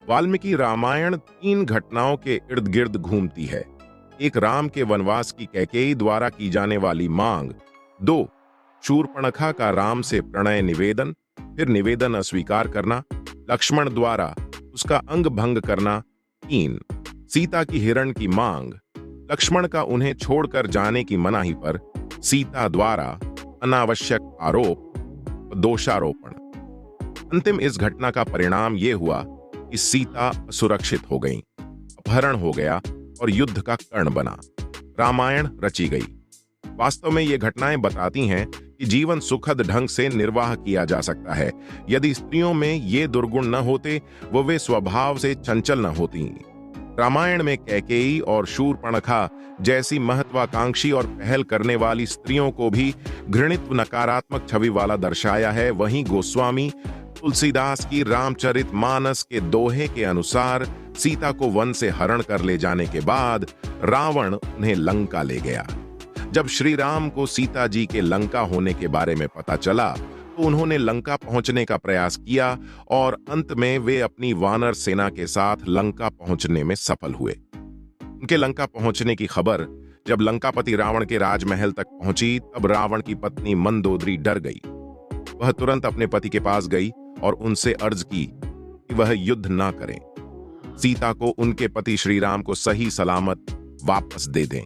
वाल्मीकि रामायण 3 घटनाओं के इर्द गिर्द घूमती है। एक, राम के वनवास की कैकेयी द्वारा की जाने वाली मांग। 2, शूर्पणखा का राम से प्रणय निवेदन, फिर निवेदन अस्वीकार करना, लक्ष्मण द्वारा उसका अंग भंग करना। 3, सीता की हिरण की मांग, लक्ष्मण का उन्हें छोड़कर जाने की मनाही पर सीता द्वारा अनावश्यक आरोप, दोषारोपण। अंतिम इस घटना का परिणाम यह हुआ कि सीता असुरक्षित हो गई, अपहरण हो गया और युद्ध का कर्ण बना। रामायण रची गई। वास्तव में ये घटनाएं बताती हैं कि जीवन सुखद ढंग से निर्वाह किया जा सकता है यदि स्त्रियों में ये दुर्गुण न होते, वे स्वभाव से चंचल न होती। रामायण में कैकेयी और शूर्पणखा जैसी महत्वाकांक्षी और पहल करने वाली स्त्रियों को भी घृणित नकारात्मक छवि वाला दर्शाया है। वहीं गोस्वामी तुलसीदास की रामचरितमानस के दोहे के अनुसार सीता को वन से हरण कर ले जाने के बाद रावण उन्हें लंका ले गया। जब श्री राम को सीता जी के लंका होने के बारे में पता चला तो उन्होंने लंका पहुंचने का प्रयास किया और अंत में वे अपनी वानर सेना के साथ लंका पहुंचने में सफल हुए। उनके लंका पहुंचने की खबर जब लंकापति रावण के राजमहल तक पहुंची तब रावण की पत्नी मंदोदरी डर गई। वह तुरंत अपने पति के पास गई और उनसे अर्ज की कि वह युद्ध ना करें, सीता को उनके पति श्री राम को सही सलामत वापस दे दें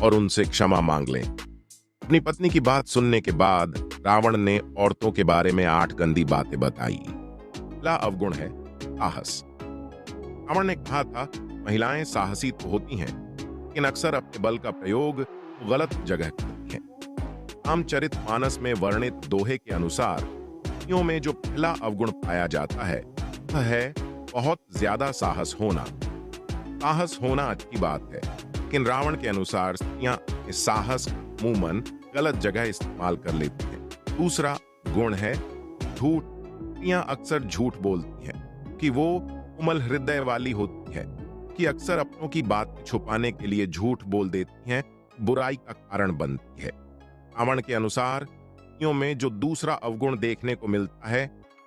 और उनसे क्षमा मांग लें। अपनी पत्नी की बात सुनने के बाद रावण ने औरतों के बारे में 8 गंदी बातें बताई। पहला अवगुण है साहस। रावण ने कहा था महिलाएं साहसी तो होती हैं लेकिन अक्सर अपने बल का प्रयोग गलत जगह करती हैं। रामचरितमानस में वर्णित दोहे के अनुसार स्त्रियों में जो पहला अवगुण पाया जाता है वह है बहुत ज्यादा साहस होना। साहस होना अच्छी बात है लेकिन रावण के अनुसार स्त्रियां इस साहस अमूमन गलत जगह इस्तेमाल कर लेती हैं। दूसरा गुण है झूठ। स्त्रियां अक्सर झूठ बोलती हैं कि वो कोमल हृदय वाली होती है कि अक्सर अपनों की बात छुपाने के लिए झूठ बोल देती हैं, बुराई का कारण बनती है। रावण के अनुसार स्त्रियों में जो दूसरा अवगुण देखने को मिलता है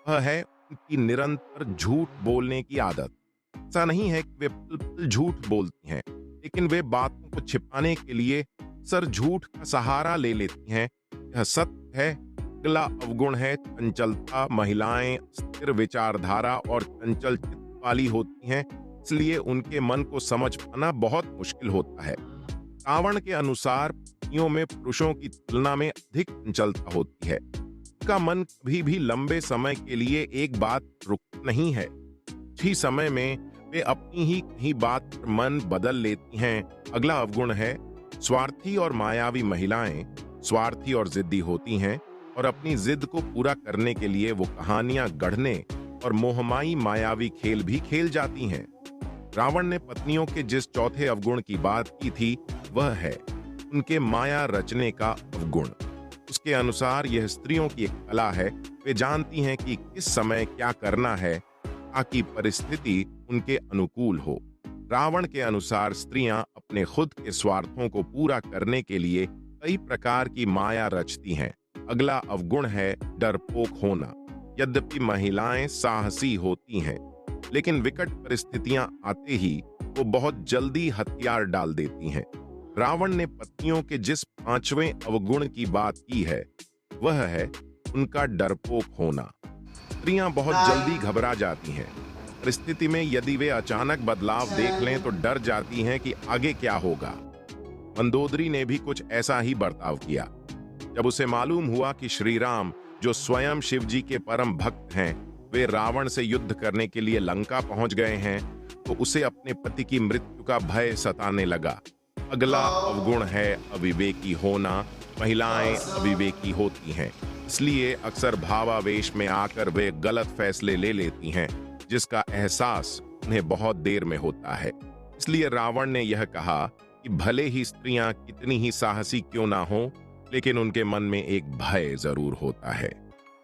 वह है उनकी निरंतर झूठ बोलने की आदत। ऐसा नहीं है कि वे पल पल झूठ बोलती हैं, लेकिन वे बातों को छिपाने के लिए सर झूठ का सहारा ले लेती हैं। यह सत्य है। अगला अवगुण है चंचलता। महिलाएं स्थिर विचारधारा और चंचल चित्त वाली होती हैं, इसलिए उनके मन को समझ पाना बहुत मुश्किल होता है। रावण के अनुसार स्त्रियों में पुरुषों की तुलना में अधिक चंचलता होती है। उनका मन कभी भी लंबे समय के लिए एक बात रुकता नहीं है। कुछ ही समय में वे अपनी ही कहीं बात पर मन बदल लेती हैं। अगला अवगुण है स्वार्थी और मायावी। महिलाएं स्वार्थी और जिद्दी होती हैं और अपनी जिद को पूरा करने के लिए वो कहानियां गढ़ने और मोहमाई मायावी खेल भी खेल जाती हैं। रावण ने पत्नियों के जिस चौथे अवगुण की बात की थी वह है उनके माया रचने का अवगुण। उसके अनुसार यह स्त्रियों की एक कला है। वे जानती हैं कि किस समय क्या करना है ताकि परिस्थिति उनके अनुकूल हो। रावण के अनुसार स्त्रियां अपने खुद के स्वार्थों को पूरा करने के लिए कई प्रकार की माया रचती हैं। अगला अवगुण है डरपोक होना। यद्यपि महिलाएं साहसी होती हैं लेकिन विकट परिस्थितियां आते ही वो बहुत जल्दी हथियार डाल देती हैं। रावण ने पत्नियों के जिस 5वें अवगुण की बात की है वह है उनका डरपोक होना। स्त्रियां बहुत जल्दी घबरा जाती हैं। परिस्थिति में यदि वे अचानक बदलाव देख लें तो डर जाती हैं कि आगे क्या होगा। मंदोदरी ने भी कुछ ऐसा ही बर्ताव किया। जब उसे मालूम हुआ कि श्री राम जो स्वयं शिव जी के परम भक्त हैं वे रावण से युद्ध करने के लिए लंका पहुंच गए हैं तो उसे अपने पति की मृत्यु का भय सताने लगा। अगला अवगुण है अविवेकी होना। महिलाएं अविवेकी होती हैं, इसलिए अक्सर भावावेश में आकर वे गलत फैसले ले लेती हैं जिसका एहसास उन्हें बहुत देर में होता है। इसलिए रावण ने यह कहा कि भले ही स्त्रियां कितनी ही साहसी क्यों ना हो लेकिन उनके मन में एक भय जरूर होता है।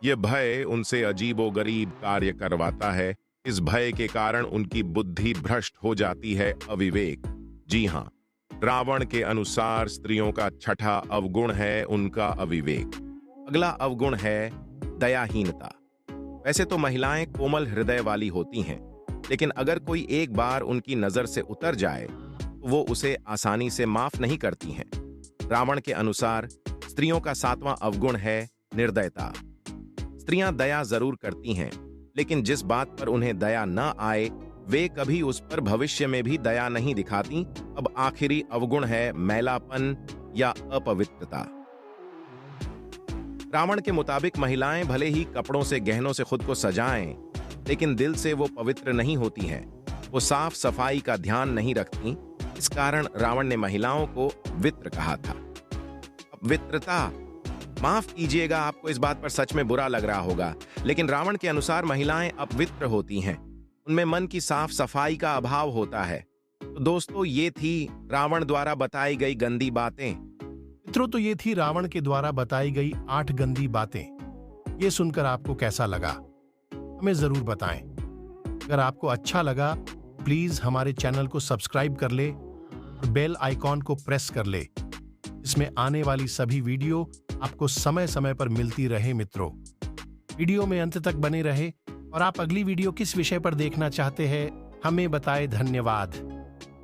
यह भय उनसे अजीबोगरीब कार्य करवाता है। इस भय के कारण उनकी बुद्धि भ्रष्ट हो जाती है, अविवेक। जी हाँ, रावण के अनुसार स्त्रियों का छठा अवगुण है उनका अविवेक। अगला अवगुण है दयाहीनता। वैसे तो महिलाएं कोमल हृदय वाली होती हैं लेकिन अगर कोई एक बार उनकी नजर से उतर जाए तो वो उसे आसानी से माफ नहीं करती हैं। रावण के अनुसार स्त्रियों का 7वां अवगुण है निर्दयता। स्त्रियां दया जरूर करती हैं, लेकिन जिस बात पर उन्हें दया न आए वे कभी उस पर भविष्य में भी दया नहीं दिखाती। अब आखिरी अवगुण है मैलापन या अपवित्रता। रावण के मुताबिक महिलाएं भले ही कपड़ों से गहनों से खुद को सजाएं, लेकिन दिल से वो पवित्र नहीं होती हैं। वो साफ सफाई का ध्यान नहीं रखती। इस कारण रावण ने महिलाओं को वित्र कहा था। अपवित्रता, माफ कीजिएगा, आपको इस बात पर सच में बुरा लग रहा होगा, लेकिन रावण के अनुसार महिलाएं अपवित्र होती हैं। उनमें मन की साफ सफाई का अभाव होता है। तो दोस्तों, ये थी रावण द्वारा बताई गई गंदी बातें। मित्रों, तो ये थी रावण के द्वारा बताई गई 8 गंदी बातें। ये सुनकर आपको कैसा लगा हमें जरूर बताएं। अगर आपको अच्छा लगा प्लीज हमारे चैनल को सब्सक्राइब कर ले और बेल आइकॉन को प्रेस कर ले। इसमें आने वाली सभी वीडियो आपको समय समय पर मिलती रहे। मित्रों, वीडियो में अंत तक बने रहे और आप अगली वीडियो किस विषय पर देखना चाहते हैं हमें बताएं। धन्यवाद।